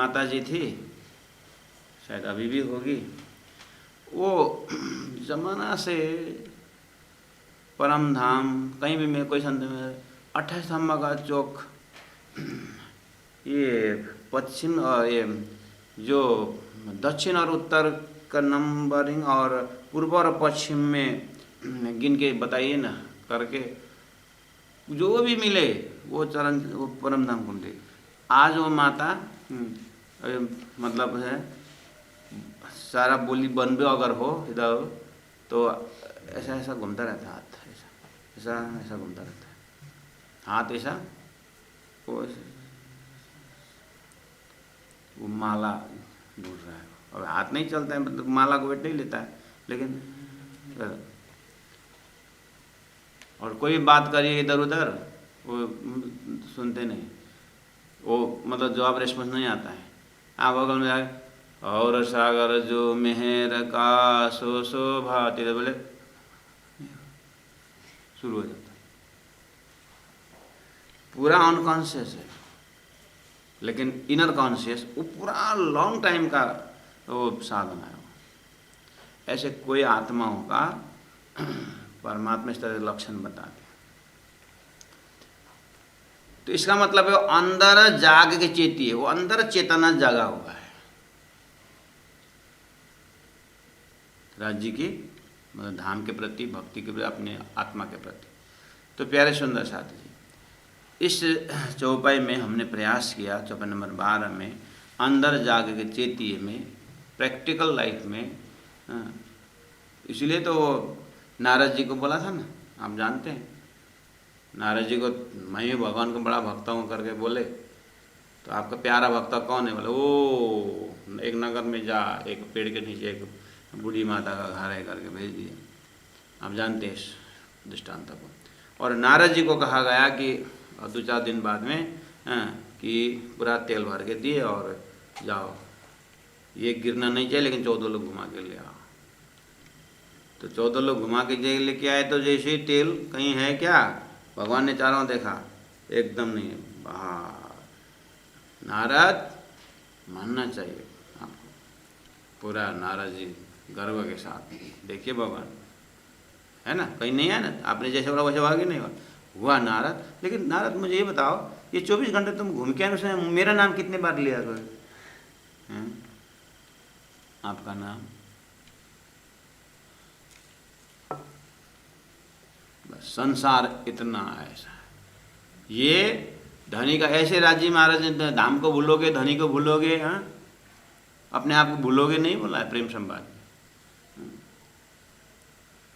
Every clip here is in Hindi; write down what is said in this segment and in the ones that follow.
माता जी थी, शायद अभी भी होगी, वो जमाना से परम धाम कहीं भी मैं कोई संत में 28 स्तंभ का चौक, ये पश्चिम और ये जो दक्षिण और उत्तर का नंबरिंग और पूर्व और पश्चिम में गिन के बताइए ना करके, जो भी मिले वो चरण वो परम धाम घूमते। आज वो माता मतलब है सारा बोली बन भी अगर हो इधर तो ऐसा ऐसा घूमता रहता है हाथ, ऐसा ऐसा ऐसा घूमता रहता है हाथ, ऐसा वो माला ढूंढ रहा है। और हाथ नहीं चलता है, मतलब माला को वेट नहीं लेता है, लेकिन और कोई बात करिए इधर उधर वो सुनते नहीं, वो मतलब जवाब रिस्पॉन्स नहीं आता है। आप बगल में जाए और सागर जो मेहर का सो शोभा, तेरे बोले शुरू हो जाता है। पूरा अनकॉन्शियस है, लेकिन इनर कॉन्शियस वो पूरा लॉन्ग टाइम का वो साधना है। ऐसे कोई आत्माओं का परमात्मा इस तरह लक्षण बताते। तो इसका मतलब है अंदर जाग के चेती है, वो अंदर चेतना जागा हुआ है राज्य की, मतलब धाम के प्रति, भक्ति के प्रति, अपने आत्मा के प्रति। तो प्यारे सुंदर साथी जी, इस चौपाई में हमने प्रयास किया, चौपाई नंबर 12 में, अंदर जाग के चेतिए में, प्रैक्टिकल लाइफ में। इसलिए तो नारद जी को बोला था ना, आप जानते हैं नारद जी को, मैं भगवान को बड़ा भक्त हूँ करके बोले, तो आपका प्यारा भक्त कौन है? बोले ओ एक नगर में जा, एक पेड़ के नीचे एक बूढ़ी माता का घर है करके भेज दिया। आप जानते हैं इस दृष्टांत को। और नारद जी को कहा गया कि 2-4 दिन बाद में कि पूरा तेल भर के दिए और जाओ, ये गिरना नहीं चाहिए, लेकिन 14 लोग घुमा के ले आओ। तो 14 लोग घुमा के लेके आए, तो जैसे ही तेल कहीं है क्या, भगवान ने चारों देखा, एकदम नहीं है बाहर। नारद मानना चाहिए आपको, पूरा नारद जी गर्व के साथ देखिए भगवान है ना, कहीं नहीं है ना, आपने जैसे बोला वैसे आगे नहीं हुआ नारद। लेकिन नारद मुझे ये बताओ, ये 24 घंटे तुम घूम के आए, उसने मेरा नाम कितने बार लिया हैं? आपका नाम बस, संसार इतना ऐसा है। ये धनी का ऐसे राज्य महाराज धाम को भूलोगे, धनी को भूलोगे, हाँ अपने आप को भूलोगे नहीं, बोला है प्रेम संवाद।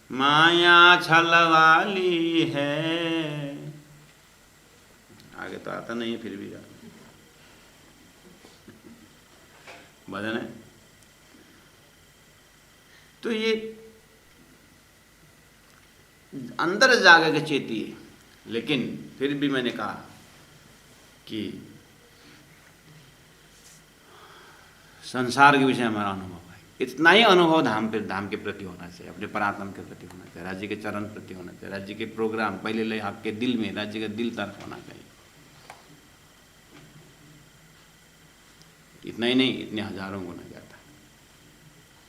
माया छलवाली है, आगे तो आता नहीं फिर भी भजन है। तो ये अंदर जागे के चेती है। लेकिन फिर भी मैंने कहा कि संसार के विषय हमारा अनुभव है, इतना ही अनुभव धाम के प्रति होना चाहिए, अपने परात्म के प्रति होना चाहिए, राज्य के चरण प्रति होना चाहिए, राज्य के प्रोग्राम पहले ले आपके दिल में, राज्य का दिल तरफ होना चाहिए। इतना ही नहीं, इतने हजारों गुना जाता है।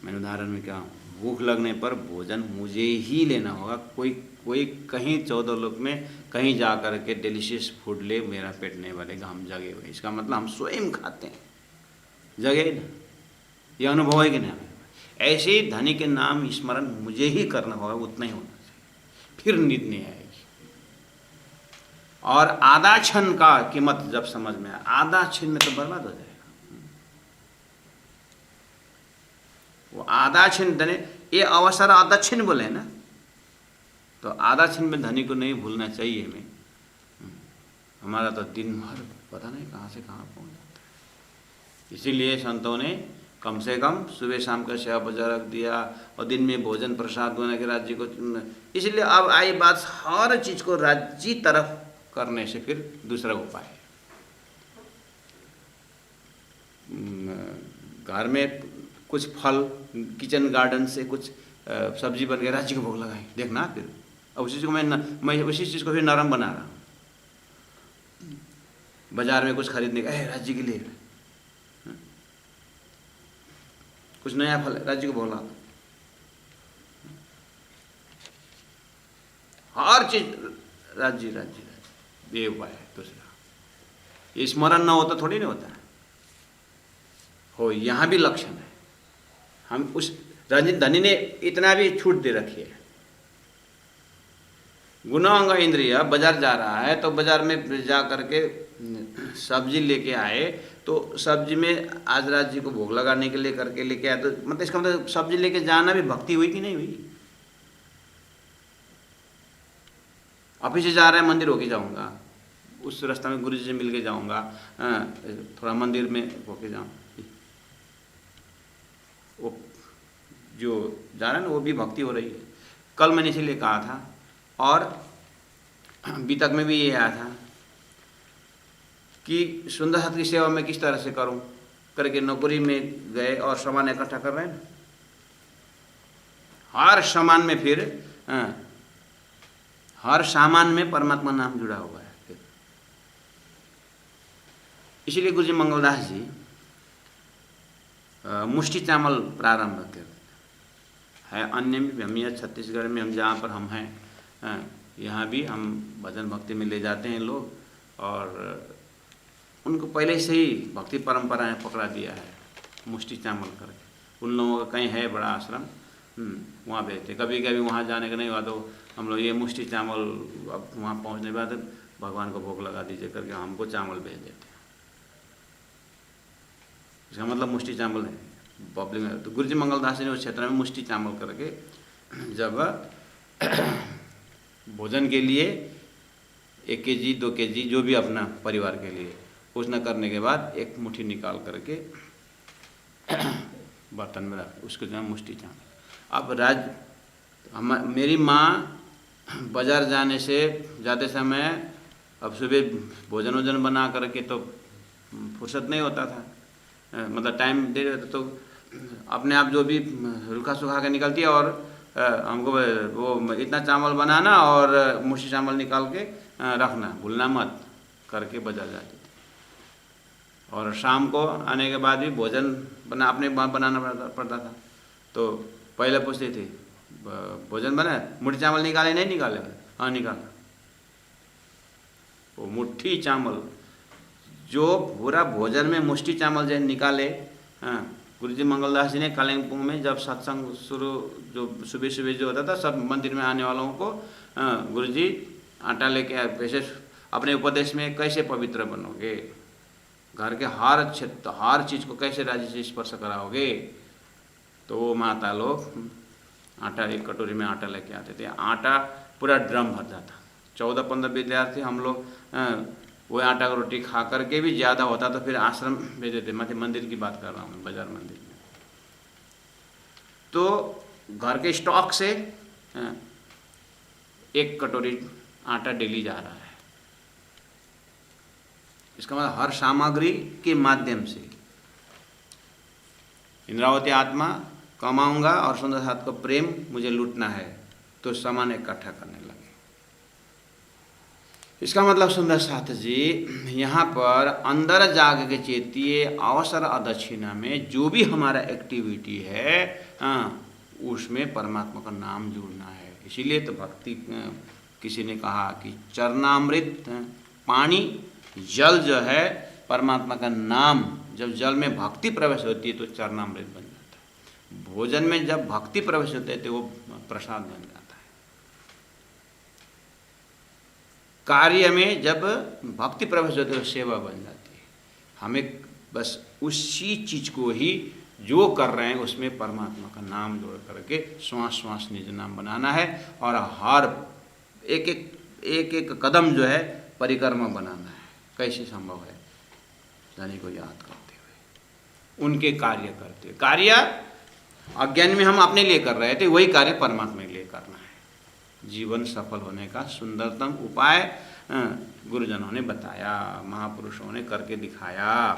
मैंने उदाहरण में क्या, भूख लगने पर भोजन मुझे ही लेना होगा, कोई कहीं 14 लोक में कहीं जा कर के डिलीशियस फूड ले, मेरा पेट नहीं भरेगा, हम जगे हुए। इसका मतलब हम स्वयं खाते हैं, जगे ना, ये अनुभव है कि नहीं? ऐसे ही धनी के नाम स्मरण मुझे ही करना होगा, उतना ही होना चाहिए, फिर नींद नहीं आएगी। और आधा क्षण का कीमत जब समझ में आए, आधा क्षण में तो बर्बाद हो जाएगा। वो आधा क्षण धनी, ये अवसर आधा क्षण बोले ना, तो आधा क्षण में धनी को नहीं भूलना चाहिए हमें। हमारा तो दिन भर पता नहीं कहाँ से कहाँ पहुँच जाता है। इसीलिए संतों ने कम से कम सुबह शाम का सेवा बजा रख दिया, और दिन में भोजन प्रसाद होने के राज्य को। इसलिए अब आई बात, हर चीज़ को राज्य तरफ करने से फिर दूसरा उपाय है। घर में कुछ फल, किचन गार्डन से कुछ सब्जी बन के राज्य को भोग लगाए, देखना फिर। अब उसी चीज़ को मैं उसी चीज़ को फिर नरम बना रहा हूँ। बाजार में कुछ खरीदने का, राज्य के लिए कुछ नया फल राज्य को भोग लगा, हर चीज राज्य राज्य राज्य, ये उपाय है। दूसरा, ये स्मरण न हो तो थोड़ी नहीं होता है, हो यहाँ भी लक्षण है। हम उस रंजित धनी ने इतना भी छूट दे रखी है, गुना अंग इंद्रिय बाजार जा रहा है तो बाजार में जा करके सब्जी लेके आए, तो सब्जी में आज राज्य को भोग लगाने के लिए करके लेके आए, तो मतलब इसका मतलब सब्जी लेके जाना भी भक्ति हुई कि नहीं हुई। ऑफिस से जा रहे हैं, मंदिर होके जाऊंगा, उस रास्ते में गुरु जी से मिल के जाऊंगा, थोड़ा मंदिर में होके जाऊँ, वो जो जा रहा है ना वो भी भक्ति हो रही है। कल मैंने इसीलिए कहा था, और बीतक में भी ये आया था कि सुंदर साथ की सेवा मैं किस तरह से करूं करके नौकरी में गए और सामान इकट्ठा कर रहे हैं, हर सामान में फिर हर सामान में परमात्मा नाम जुड़ा हुआ है। फिर इसीलिए गुरुजी मंगलदास जी मुष्टि चावल प्रारंभ करते है। अन्य भी हम यहाँ छत्तीसगढ़ में हम जहाँ पर हम हैं, यहाँ भी हम भजन भक्ति में ले जाते हैं लोग, और उनको पहले से ही भक्ति परंपराएं पकड़ा दिया है मुष्टि चावल करके। उन लोगों का कहीं है बड़ा आश्रम, वहाँ भेजते, कभी कभी वहाँ जाने का नहीं हुआ तो हम लोग ये मुष्टि चावल, अब वहाँ पहुँचने के बाद भगवान को भोग लगा दीजिए करके हमको चावल भेज देते हैं। इसका मतलब मुष्टि चावल है पब्लिक में। तो गुरुजी मंगलदास जी ने उस क्षेत्र में मुष्टि चावल करके जब भोजन के लिए 1 केजी 2 केजी जो भी अपना परिवार के लिए उतना करने के बाद एक मुट्ठी निकाल करके बर्तन में रख, उसको जो है मुष्टि चावल। अब मेरी माँ बाजार जाने से जाते समय, अब सुबह भोजन वोजन बना करके तो फुर्सत नहीं होता था, मतलब टाइम दे रहे थे, तो अपने आप जो भी रुखा सुखा के निकलती है, और हमको वो इतना चावल बनाना और मुष्टि चावल निकाल के रखना, भूलना मत करके बाजार जाती थी। और शाम को आने के बाद भी भोजन अपने बनाना पड़ता था। तो पहले पूछते थे भोजन बना, मुट्ठी चावल निकाले नहीं निकाले, हाँ निकाला। वो मुट्ठी चावल जो पूरा भोजन में मुष्टि चावल जो निकाले, गुरुजी मंगलदास जी ने कालिम्पोंग में जब सत्संग शुरू, जो सुबह सुबह जो होता था, सब मंदिर में आने वालों को गुरुजी आटा लेके आए, वैसे अपने उपदेश में कैसे पवित्र बनोगे, घर के हर क्षेत्र हर चीज़ को कैसे राज्य से स्पर्श कराओगे, तो वो माता लोग आटा, एक कटोरी में आटा लेके आते थे, आटा पूरा ड्रम भर जाता। 14-15 विद्यार्थी हम लोग वो आटा का रोटी खा करके भी ज़्यादा होता तो फिर आश्रम भेज देते। मैं मंदिर की बात कर रहा हूँ, बाजार मंदिर में। तो घर के स्टॉक से 1 कटोरी आटा डेली जा रहा है। इसका मतलब हर सामग्री के माध्यम से इंद्रावती आत्मा कमाऊंगा और सुंदर साथ का प्रेम मुझे लूटना है, तो सामान इकट्ठा करने लगे। इसका मतलब सुंदर साथ जी यहाँ पर अंदर जाग के चेतिए अवसर अदक्षिणा में जो भी हमारा एक्टिविटी है, उसमें परमात्मा का नाम जोड़ना है। इसीलिए तो भक्ति, किसी ने कहा कि चरणामृत पानी, जल जो है परमात्मा का नाम, जब जल में भक्ति प्रवेश होती है तो चरणामृत बन जाता है। भोजन में जब भक्ति प्रवेश होते है तो वो प्रसाद बन जाता है। कार्य में जब भक्ति प्रवेश होते है सेवा बन जाती है। हमें बस उसी चीज को ही जो कर रहे हैं उसमें परमात्मा का नाम जोड़ करके श्वास श्वास निज नाम बनाना है, और हर एक कदम जो है परिक्रमा बनाना है। कैसे संभव है? धनी को याद करते हुए, उनके कार्य करते हुए। कार्य अज्ञान में हम अपने लिए कर रहे थे, वही कार्य परमात्मा के लिए करना है। जीवन सफल होने का सुंदरतम उपाय गुरुजनों ने बताया, महापुरुषों ने करके दिखाया।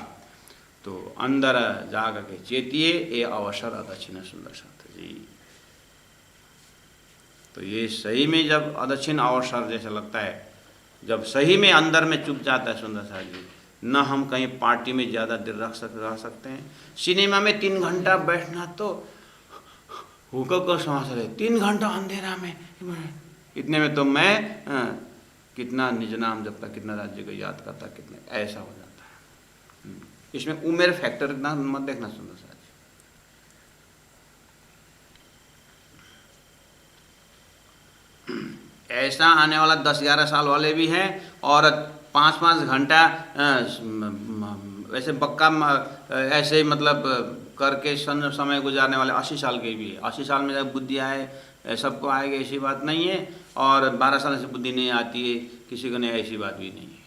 तो अंदर जाग के चेतिए ये अवसर अदक्षिण सुंदर साथ जी। तो ये सही में जब अदक्षिण अवसर जैसा लगता है, जब सही में अंदर में चुप जाता है सुंदर साथ जी, न हम कहीं पार्टी में ज़्यादा देर रह सकते हैं। सिनेमा में 3 घंटा बैठना तो हुक्का को सांस रहे, 3 घंटा अंधेरा में, इतने में तो मैं कितना निज नाम जपता, कितना राज्य को याद करता, कितना ऐसा हो जाता है। इसमें उम्र फैक्टर इतना मत देखना सुंदर साहब। ऐसा आने वाला 10-11 साल वाले भी हैं और 5-5 घंटा वैसे बक्का ऐसे मतलब करके समय गुजारने वाले 80 साल के भी है। 80 साल में जब बुद्धि आए सबको आएगी ऐसी बात नहीं है, और 12 साल से बुद्धि नहीं आती है किसी को नहीं, ऐसी बात भी नहीं है।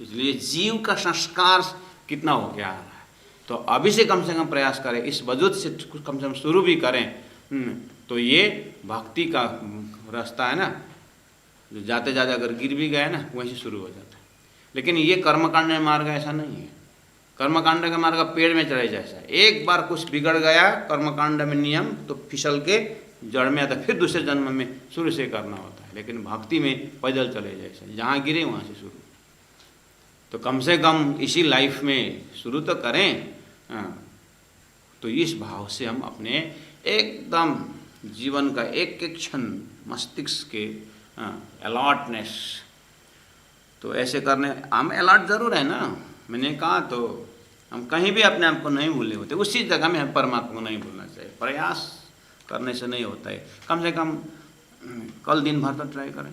इसलिए जीव का संस्कार कितना हो गया आ रहा है, तो अभी से कम प्रयास करें, इस वजूद से कम से कम शुरू भी करें। तो ये भक्ति का रास्ता है ना, जो जाते जाते अगर गिर भी गए ना वहीं से शुरू हो जाता है। लेकिन ये कर्मकांड मार्ग ऐसा नहीं है। कर्मकांड का मार्ग पेड़ में चढ़े जैसा है, एक बार कुछ बिगड़ गया कर्मकांड में नियम तो फिसल के जड़ में आता, फिर दूसरे जन्म में शुरू से करना होता है। लेकिन भक्ति में पैदल चले जैसे, जहाँ गिरे वहाँ से शुरू। तो कम से कम इसी लाइफ में शुरू तो करें। तो इस भाव से हम अपने एकदम जीवन का एक एक क्षण मस्तिष्क के अलर्टनेस, तो ऐसे करने हम अलर्ट जरूर है ना, मैंने कहा। तो हम कहीं भी अपने आप को नहीं भूले होते, उसी जगह में हम परमात्मा को नहीं भूलना चाहिए। प्रयास करने से नहीं होता है, कम से कम कल दिन भर तो ट्राई करें।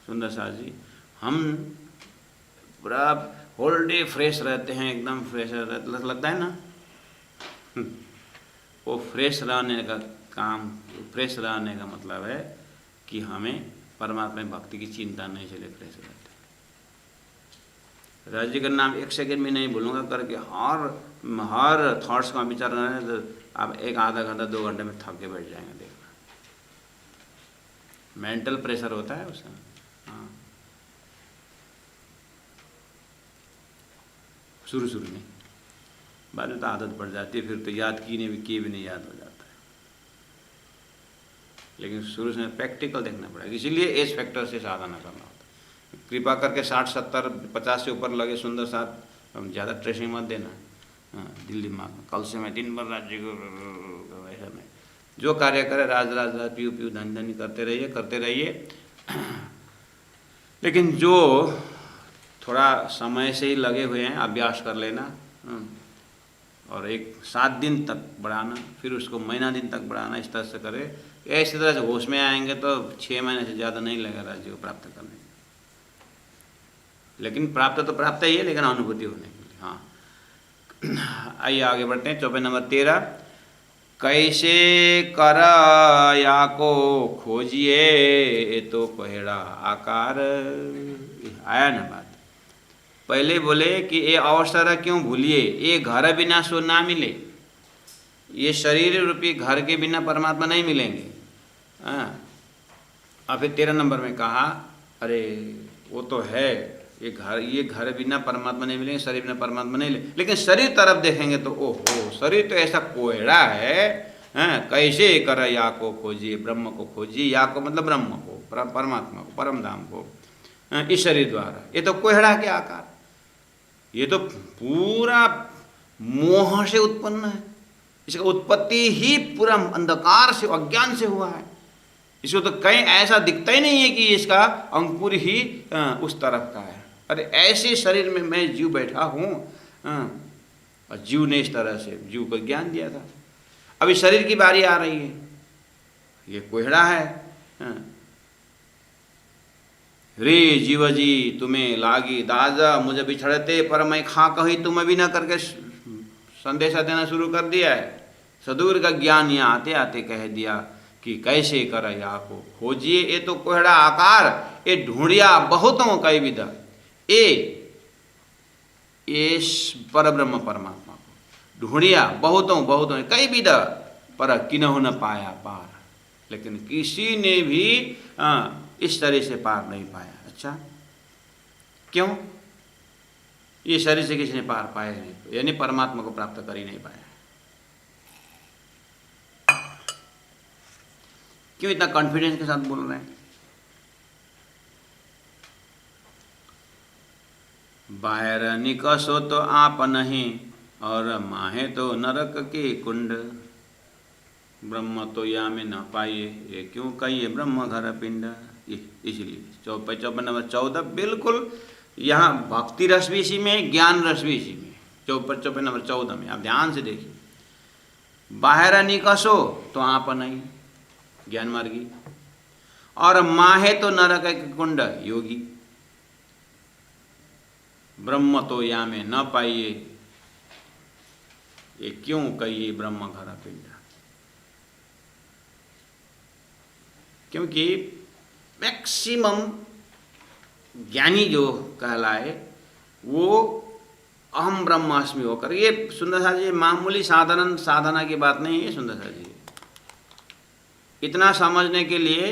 सुंदर साह जी, हम पूरा होल डे फ्रेश रहते हैं, एकदम फ्रेश रहते लगता है ना। वो फ्रेश रहने का काम, फ्रेश रहने का मतलब है कि हमें परमात्मा भक्ति की चिंता नहीं चले, फ्रेश रहते। राज्य का नाम 1 सेकंड में नहीं बोलूँगा करके हर थॉट्स का विचार करना है, तो आप 1 आधा घंटा 2 घंटे में थक के बैठ जाएंगे। देखना मेंटल प्रेशर होता है उसमें। हाँ, शुरू में, बाद में तो आदत पड़ जाती है, फिर तो याद किए भी नहीं याद हो जाता है। लेकिन शुरू से प्रैक्टिकल देखना पड़ेगा, इसीलिए एज फैक्टर से साधना करना होता है। कृपा करके 60, 70, 50 से ऊपर लगे सुंदर साथ ज़्यादा ट्रेसिंग मत देना। दिल दिमाग में कल से मैं दिन भर राज्य को ऐसा नहीं, जो कार्य करे राज पीऊ धन करते रहिए। लेकिन जो थोड़ा समय से ही लगे हुए हैं, अभ्यास कर लेना, और 7 दिन तक बढ़ाना, फिर उसको महीना दिन तक बढ़ाना, इस तरह से करे। इसी तरह से होश में आएंगे तो 6 महीने से ज़्यादा नहीं लगेगा राज्य को प्राप्त करने में। लेकिन प्राप्त तो प्राप्त ही है, लेकिन अनुभूति होने के लिए। हाँ, आइए आगे बढ़ते हैं। चौपाई नंबर 13, कैसे कर या को खोजिए तो कोहेड़ा आकार। आया ना बात। पहले बोले कि ये अवसर क्यों भूलिए, ये घर बिना सो ना मिले। ये शरीर रूपी घर के बिना परमात्मा नहीं मिलेंगे। और फिर 13 नंबर में कहा, अरे वो तो है, ये घर बिना परमात्मा नहीं मिलेंगे, शरीर बिना परमात्मा नहीं मिलेंगे। लेकिन शरीर तरफ देखेंगे तो ओहो, शरीर तो ऐसा कोहड़ा है। कैसे कर या को खोजिए, ब्रह्म को खोजिए। या को मतलब ब्रह्म को, परमात्मा को, परम धाम को, इस शरीर द्वारा। ये तो कोहड़ा के आकार, ये तो पूरा मोह से उत्पन्न है। इसका उत्पत्ति ही पूरा अंधकार से, अज्ञान से हुआ है। इसको तो कहीं ऐसा दिखता ही नहीं है कि इसका अंकुर ही उस तरफ का है। अरे ऐसे शरीर में मैं जीव बैठा हूँ, और जीव ने इस तरह से जीव को ज्ञान दिया था। अभी शरीर की बारी आ रही है, ये कोहड़ा है। रे जीव जी तुम्हें लागी दाजा, मुझे बिछड़ते पर मैं खा कही तुम अभी न करके संदेशा देना शुरू कर दिया है। सदूर का ज्ञान यहाँ आते आते कह दिया कि कैसे कर या को खोजिए, ये तो कोहड़ा आकार, ये ढूंढिया बहुतों कई विधा, ये पर ब्रह्म परमात्मा को ढूंढिया बहुतों कई विधा, पर किन्हु न पाया पार। लेकिन किसी ने भी इस तरह से पार नहीं पाया। अच्छा, क्यों? ये शरीर से किसी ने पार पाया नहीं, यानी परमात्मा को प्राप्त कर ही नहीं पाया। क्यों इतना कॉन्फिडेंस के साथ बोल रहे हैं? बाहर निकसो तो आप नहीं, और माहे तो नरक के कुंड। ब्रह्म तो या में न पाइए, ये क्यों कहिए ब्रह्म घर पिंड। इसलिए 54 नंबर 14 बिल्कुल यहाँ भक्ति रस भी इसी में, ज्ञान रस भी इसी में। 54 नंबर 14 में आप ध्यान से देखिए, बाहर निकसो तो आप नहीं, ज्ञान मार्गी, और माहे तो नरक के कुंड, योगी। ब्रह्म तो या में न पाइए, ये क्यों कहिए ब्रह्म घर पिंड। क्योंकि मैक्सिमम ज्ञानी जो कहलाए वो अहम ब्रह्मास्मि होकर, ये सुंदर जी मामूली साधारण साधना की बात नहीं है सुंदर जी। इतना समझने के लिए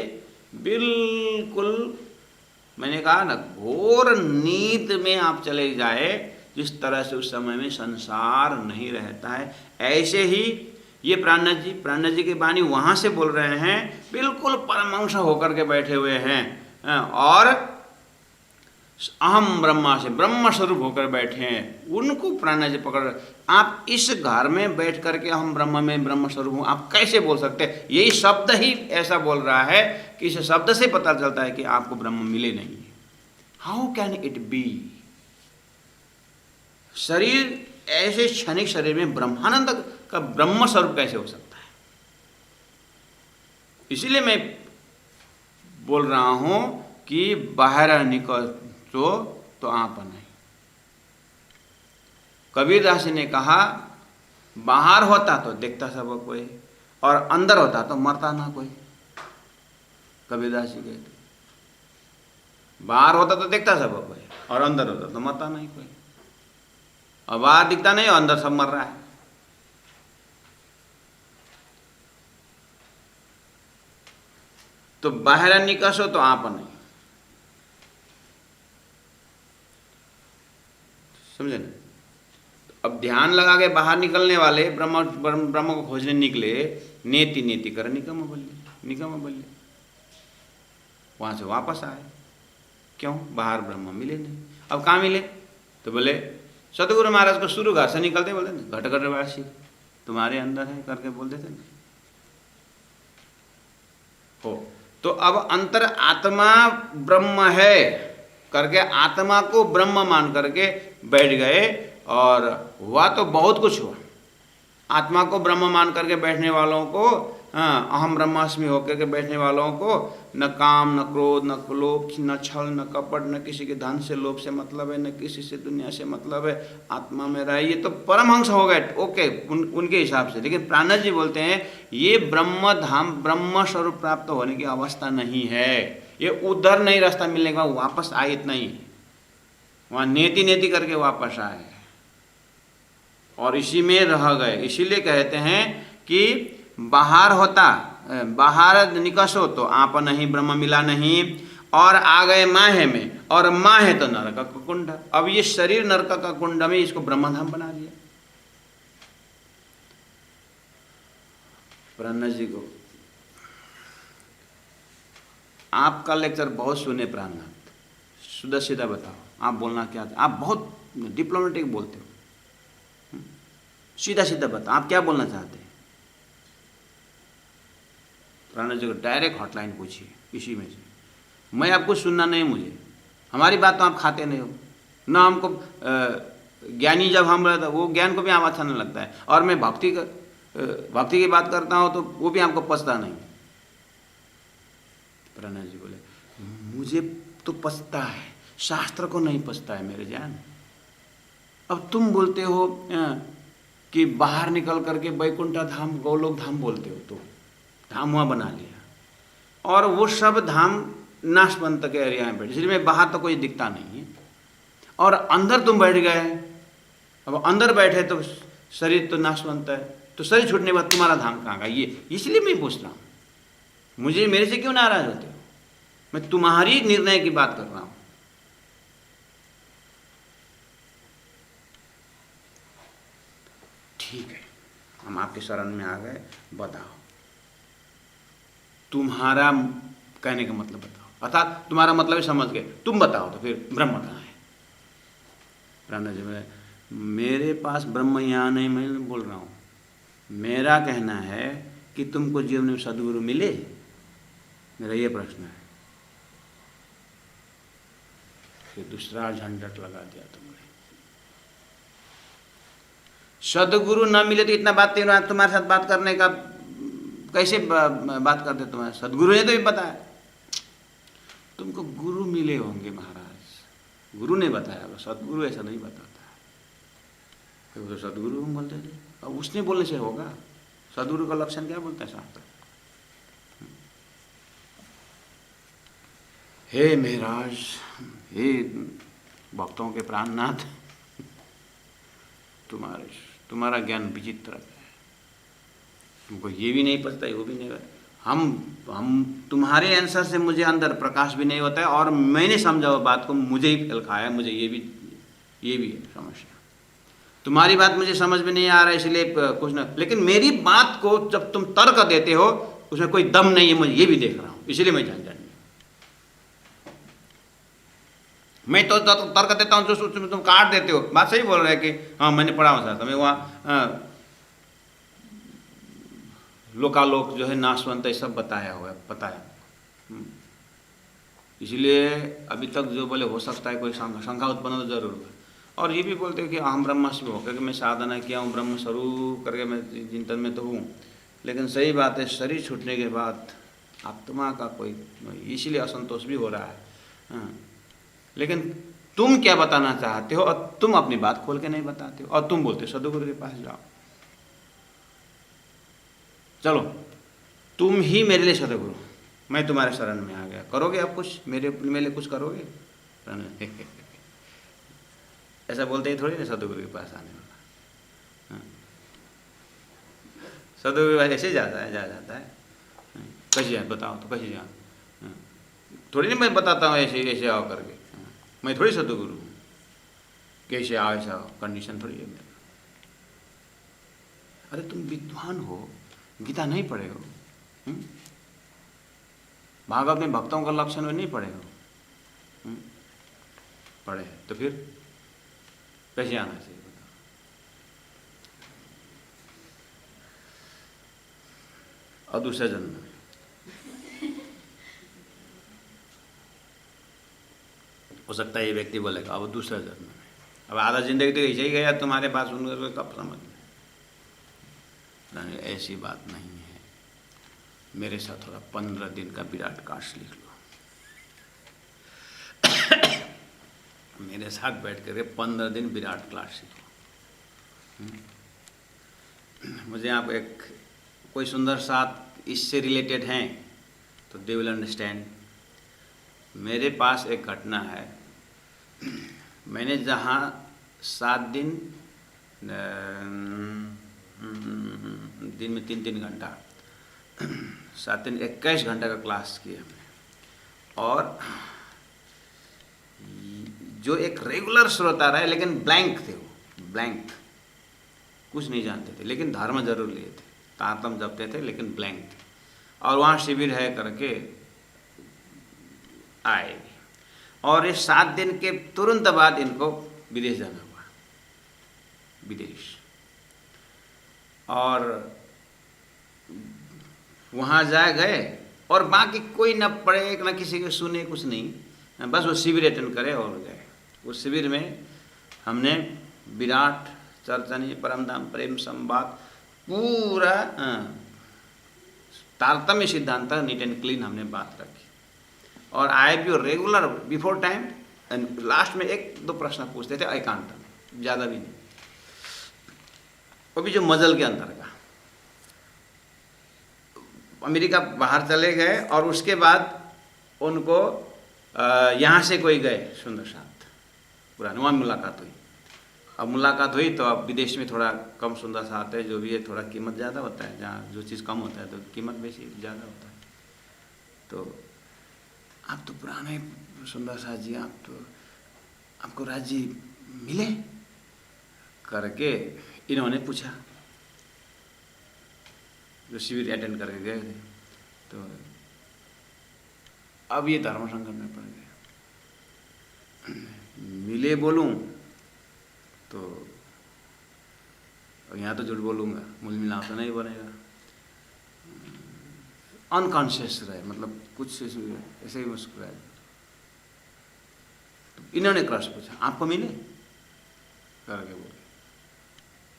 बिल्कुल मैंने कहा ना, घोर नींद में आप चले जाए, जिस तरह से उस समय में संसार नहीं रहता है, ऐसे ही ये प्राणनाथ जी की वाणी वहाँ से बोल रहे हैं, बिल्कुल परमहंस होकर के बैठे हुए हैं और अहम ब्रह्मा से ब्रह्म स्वरूप होकर बैठे हैं, उनको प्राणनाथ जी पकड़। आप इस घर में बैठ करके हम ब्रह्म में ब्रह्म स्वरूप हूँ, आप कैसे बोल सकते हैं। यही शब्द ही ऐसा बोल रहा है कि इस शब्द से पता चलता है कि आपको ब्रह्म मिले नहीं है। How can it be. शरीर ऐसे क्षणिक शरीर में ब्रह्मानंद का ब्रह्म स्वरूप कैसे हो सकता है। इसीलिए मैं बोल रहा हूं कि बाहर निकलो तो आप नहीं। कबीरदास ने कहा, बाहर होता तो देखता सब कोई, और अंदर होता तो मरता ना कोई। कबीरदास जी कहते, बाहर होता तो देखता सब कोई, और अंदर होता तो मरता नहीं कोई। और बाहर दिखता नहीं और अंदर सब मर रहा है। तो बाहर निकसो तो आप नहीं, समझे ना। अब ध्यान लगा के बाहर निकलने वाले ब्रह्म को खोजने निकले, नेति नेति कर निकम बल्ले, वहां से वापस आए। क्यों? बाहर ब्रह्म मिले नहीं। अब कहाँ मिले? तो बोले सतगुरु महाराज को शुरू घर से निकलते बोलते ना, घट घटवासी तुम्हारे अंदर है करके बोल देते ना। हो तो अब अंतर आत्मा ब्रह्म है करके आत्मा को ब्रह्म मान करके बैठ गए, और हुआ तो बहुत कुछ हुआ। आत्मा को ब्रह्म मान करके बैठने वालों को, अहम ब्रह्मास्मि होकर के बैठने वालों को न काम न क्रोध न लोभ न छल न कपट, न किसी के धन से लोभ से मतलब है, न किसी से दुनिया से मतलब है, आत्मा में रहे, ये तो परमहंस हो गए। ओके, उनके हिसाब से। लेकिन प्राणनाथ जी बोलते हैं ये ब्रह्म धाम ब्रह्म स्वरूप प्राप्त होने की अवस्था नहीं है। ये उधर नहीं रास्ता मिलने का, वापस आए इतना ही, वहाँ नेति नेति करके वापस आए और इसी में रह गए। इसीलिए कहते हैं कि बाहर होता, बाहर निकसो तो आप नहीं, ब्रह्म मिला नहीं, और आ गए माहे में, और माहे तो नरक का कुंड। अब ये शरीर नरक का कुंड में इसको ब्रह्मधाम बना दिया। प्राणनाथ जी को आपका लेक्चर बहुत सुने प्राणनाथ, सीधा सीधा बताओ आप बोलना क्या था। आप बहुत डिप्लोमेटिक बोलते हो, सीधा सीधा बताओ आप क्या बोलना चाहते हैं। प्राणनाथ जी को डायरेक्ट हॉटलाइन पूछिए इसी में से। मैं आपको सुनना नहीं, मुझे हमारी बात तो आप खाते नहीं हो ना। हमको ज्ञानी जब हम रहते वो ज्ञान को भी आप अच्छा नहीं लगता है, और मैं भक्ति की बात करता हूँ तो वो भी आपको पछता नहीं। प्राणनाथ जी बोले मुझे तो पछता है, शास्त्र को नहीं पछता है मेरे जान। अब तुम बोलते हो कि बाहर निकल करके वैकुंठा धाम गौलोक धाम बोलते हो, तो धाम वहाँ बना लिया, और वो सब धाम नाशवंत के एरिया में बैठे, इसलिए बाहर तो कोई दिखता नहीं है, और अंदर तुम बैठ गए। अब अंदर बैठे तो शरीर तो नाशवंत है, तो शरीर छूटने के बाद तुम्हारा धाम कहाँ का, ये इसलिए मैं पूछ रहा हूँ। मुझे मेरे से क्यों नाराज होते हो? मैं तुम्हारी निर्णय की बात कर रहा हूँ। ठीक है, हम आपके शरण में आ गए, बताओ तुम्हारा कहने का मतलब बताओ, अर्थात तुम्हारा मतलब ही समझ गए, तुम बताओ तो फिर ब्रह्म कहाँ है। पुराना जी में मेरे पास ब्रह्म यहाँ नहीं, मैं बोल रहा हूँ, मेरा कहना है कि तुमको जीवन में सदगुरु मिले, मेरा ये प्रश्न है। फिर दूसरा झंझट लगा दिया तुमने। सदगुरु न मिले तो इतना बात तुम्हारे साथ बात करने का कैसे बात करते तुम्हारे? सदगुरु ने तो भी बताया तुमको गुरु मिले होंगे महाराज, गुरु ने बताया, सदगुरु ऐसा नहीं बताता है। तो सदगुरु हम बोलते थे, अब उसने बोलने से होगा? सदगुरु का लक्षण क्या बोलता है शास्त्र? हे महाराज, हे भक्तों के प्राणनाथ, तुम्हारा ज्ञान विचित्र है, तुमको ये भी नहीं पता है, वो भी नहीं पता। हम तुम्हारे आंसर से मुझे अंदर प्रकाश भी नहीं होता है, और मैंने समझा वो बात को मुझे ही फैल खाया, मुझे ये भी है समस्या। तुम्हारी बात मुझे समझ में नहीं आ रहा है, इसलिए कुछ ना, लेकिन मेरी बात को जब तुम तर्क देते हो उसमें कोई दम नहीं है, मुझे ये भी देख रहा हूँ, इसलिए मैं झंझट में। मैं तो तर्क देता हूँ, जो तुम काट देते हो। बात सही बोल रहे हैं कि हाँ मैंने पढ़ा हुआ था, मैं वहाँ लोकालोक जो है नाशवंत ये सब बताया हुआ है, बताया। इसलिए अभी तक जो बोले हो सकता है कोई शंका उत्पन्न तो जरूर है। और ये भी बोलते हैं कि अहम ब्रह्मास्मि होकर के मैं साधना किया हूँ, ब्रह्म स्वरूप करके मैं चिंतन में तो हूँ, लेकिन सही बात है शरीर छूटने के बाद आत्मा का कोई, इसीलिए असंतोष भी हो रहा है। हाँ। लेकिन तुम क्या बताना चाहते हो, और तुम अपनी बात खोल के नहीं बताते हो, और तुम बोलते हो सदगुरु के पास जाओ। चलो तुम ही मेरे लिए सदगुरु, मैं तुम्हारे शरण में आ गया, करोगे आप कुछ मेरे लिए कुछ करोगे? ऐसा बोलते ही थोड़ी ना सदगुरु के पास आने वाला। सदगुरु के पास ऐसे जाता है कैसे जाए बताओ तो, कैसे जाओ? थोड़ी नहीं मैं बताता हूँ ऐसे आओ करके, मैं थोड़ी सदगुरु हूँ, कैसे आओ ऐसा कंडीशन थोड़ी है मेरा। अरे तुम विद्वान हो, गीता नहीं पढ़े हो? भागवत में भक्तों का लक्षण में नहीं पढ़े हो? पढ़े तो फिर कैसे आना चाहिए बताओ? और दूसरे जन्म में हो सकता है ये व्यक्ति बोलेगा अब दूसरा जन्म में, अब आधा जिंदगी तो ऐसे ही गया तुम्हारे पास, उनको कब समझ में? ऐसी बात नहीं है। मेरे साथ थोड़ा 15 दिन का विराट काश लिख लो। मेरे साथ बैठ करके 15 दिन विराट क्लास सीखो। मुझे आप एक कोई सुंदर साथ इससे रिलेटेड हैं तो दे विल अंडरस्टैंड। मेरे पास एक घटना है, मैंने जहाँ 7 दिन दिन में 3-3 घंटा 7 दिन 21 घंटा का क्लास किया हमने, और जो एक रेगुलर श्रोता रहे लेकिन ब्लैंक थे, वो ब्लैंक, कुछ नहीं जानते थे लेकिन धर्म जरूर लिए थे, तारतम जपते थे लेकिन ब्लैंक थे। और वहाँ शिविर है करके आए, और इस 7 दिन के तुरंत बाद इनको विदेश जाना हुआ, विदेश। और वहाँ जा गए और बाकी कोई न पढ़े न किसी के सुने, कुछ नहीं, बस वो शिविर अटेंड करे और गए। उस शिविर में हमने विराट चर्चनी परमधाम प्रेम संवाद पूरा तारतम्य सिद्धांत नीट एंड क्लीन हमने बात रखी, और आए भी regular before time, and last में 1-2 प्रश्न पूछते थे एकांत में, ज़्यादा भी नहीं, वो भी जो मजल के अंदर का। अमेरिका बाहर चले गए और उसके बाद उनको यहाँ से कोई गए सुंदर साथ पुराने, वहाँ मुलाकात हुई। अब मुलाकात हुई तो अब विदेश में थोड़ा कम सुंदर साथ है, जो भी है थोड़ा कीमत ज़्यादा होता है, जहाँ जो चीज़ कम होता है तो कीमत बेसी ज़्यादा होता है। तो आप तो पुराने सुंदर साथ जी, आप तो आपको राजी मिले करके इन्होंने पूछा, जो शिविर अटेंड करके गए थे। तो अब ये धर्म संकट में पड़ गया, मिले बोलूं तो यहाँ तो झूठ बोलूँगा, मूल मिलाप तो नहीं बनेगा। अनकॉन्शियस रहे, मतलब कुछ ऐसे ही मुस्कुराए। तो इन्होंने क्रश पूछा, आपको मिले करके बोले,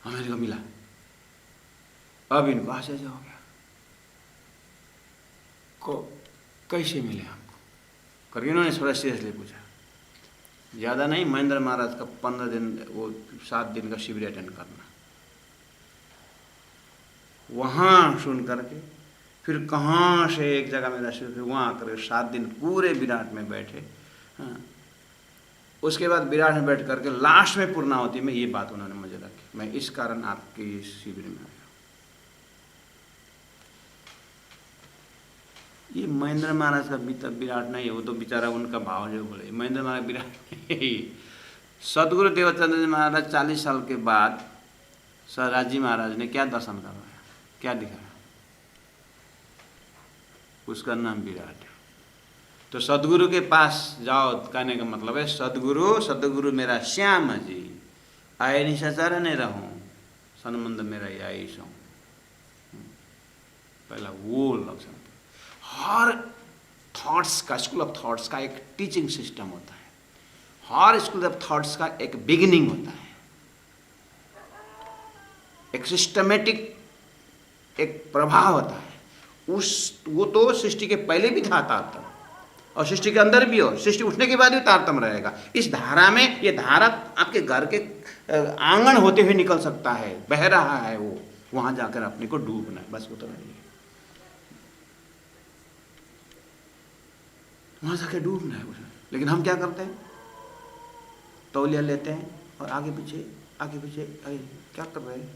हाँ मेरे को मिला। अब इनको आश्चर्य हो गया, को कैसे मिले हमको करके इन्होंने थोड़ा सीरियसली पूछा। ज़्यादा नहीं, महेंद्र महाराज का 15 दिन, वो 7 दिन का शिविर अटेंड करना। वहाँ सुन करके फिर कहाँ से एक जगह मेरा शिविर, फिर वहाँ आकर 7 दिन पूरे विराट में बैठे। हाँ, उसके बाद विराट में बैठ करके लास्ट में पूर्णावती में ये बात उन्होंने मुझे रखी, मैं इस कारण आपके इस शिविर में आया। ये महेंद्र महाराज का विराट नहीं है, वो तो बेचारा उनका भाव जो बोले, महेंद्र महाराज विराट नहीं। सदगुरु देवचंद्र जी महाराज 40 साल के बाद सहराज जी महाराज ने क्या दर्शन करवाया, क्या दिखाया, उसका नाम विराट है। तो सदगुरु के पास जाओ कहने का मतलब है सदगुरु मेरा श्याम जी, आए निशाचार नहीं रहूं, संबंध मेरा यही सो। पहला वो लक्षण। हर थॉट्स का, स्कूल ऑफ थॉट्स का एक टीचिंग सिस्टम होता है, हर स्कूल ऑफ थॉट्स का एक बिगिनिंग होता है, एक सिस्टमेटिक एक प्रभाव होता है। वो तो सृष्टि के पहले भी था तारतम्य, और सृष्टि के अंदर भी हो, सृष्टि उठने के बाद भी तारतम्य रहेगा। इस धारा में, ये धारा आपके घर के आंगन होते हुए निकल सकता है, बह रहा है, वो वहां जाकर अपने को डूबना है, बस उतना ही है, वहां जाकर डूबना है उसमें। लेकिन हम क्या करते हैं, तौलिया लेते हैं और आगे पीछे क्या कर रहे हैं,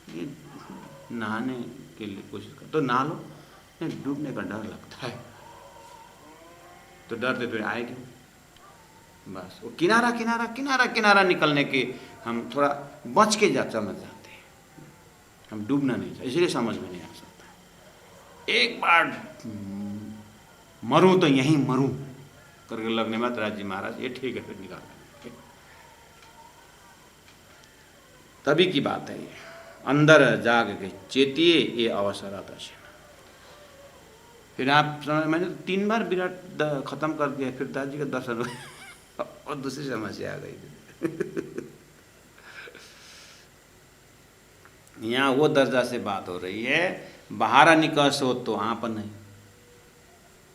ये नहाने के लिए कोशिश कर, तो नहा लो, नहीं डूबने का डर लगता है, तो डरते फिर आए क्यों। बस वो किनारा निकलने के हम थोड़ा बच के समझ जाते हैं, हम डूबना नहीं चाहिए, इसलिए समझ में नहीं आ सकता। एक बार मरूं तो यहीं मरूं करके लगने में राज जी महाराज ये ठीक है, फिर निकाल लेंगे। तभी की बात है ये, अंदर जाग के चेतिए ये अवसर आता है। फिर आप मैंने 3 बार विराट खत्म कर दिया, फिर दादी का दर्शन हुआ और दूसरी समस्या आ गई। यहाँ वो दर्जा से बात हो रही है, बाहर निकस हो तो आप नहीं,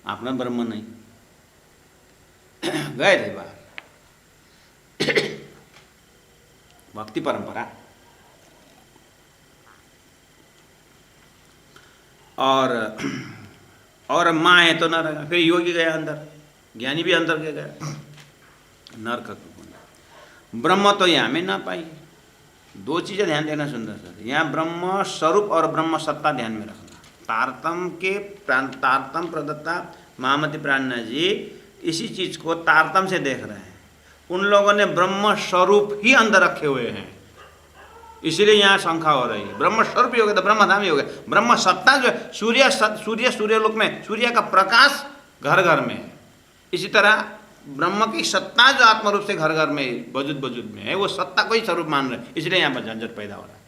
आपने ब्रह्म नहीं। गए थे बाहर, भक्ति परंपरा, और माँ है तो नरक। फिर योगी गया अंदर, ज्ञानी भी अंदर के गया नरक। ब्रह्म तो यहाँ में ना पाई। 2 चीज़ें ध्यान देना सुंदर सर, यहाँ ब्रह्म स्वरूप और ब्रह्म सत्ता ध्यान में रखना। तारतम प्रदत्ता महामती प्राणना जी इसी चीज़ को तारतम से देख रहे हैं। उन लोगों ने ब्रह्म स्वरूप ही अंदर रखे हुए हैं, इसलिए यहाँ शंका हो रही है। ब्रह्म स्वरूप ही हो गया तो ब्रह्मधाम ही हो गया। ब्रह्म सत्ता जो है, सूर्यलोक में सूर्य का प्रकाश घर घर में है, इसी तरह ब्रह्म की सत्ता जो आत्म रूप से घर घर में वजूद में है, वो सत्ता को ही स्वरूप मान रहे हैं, इसलिए यहाँ पर झंझट पैदा हो रहा है।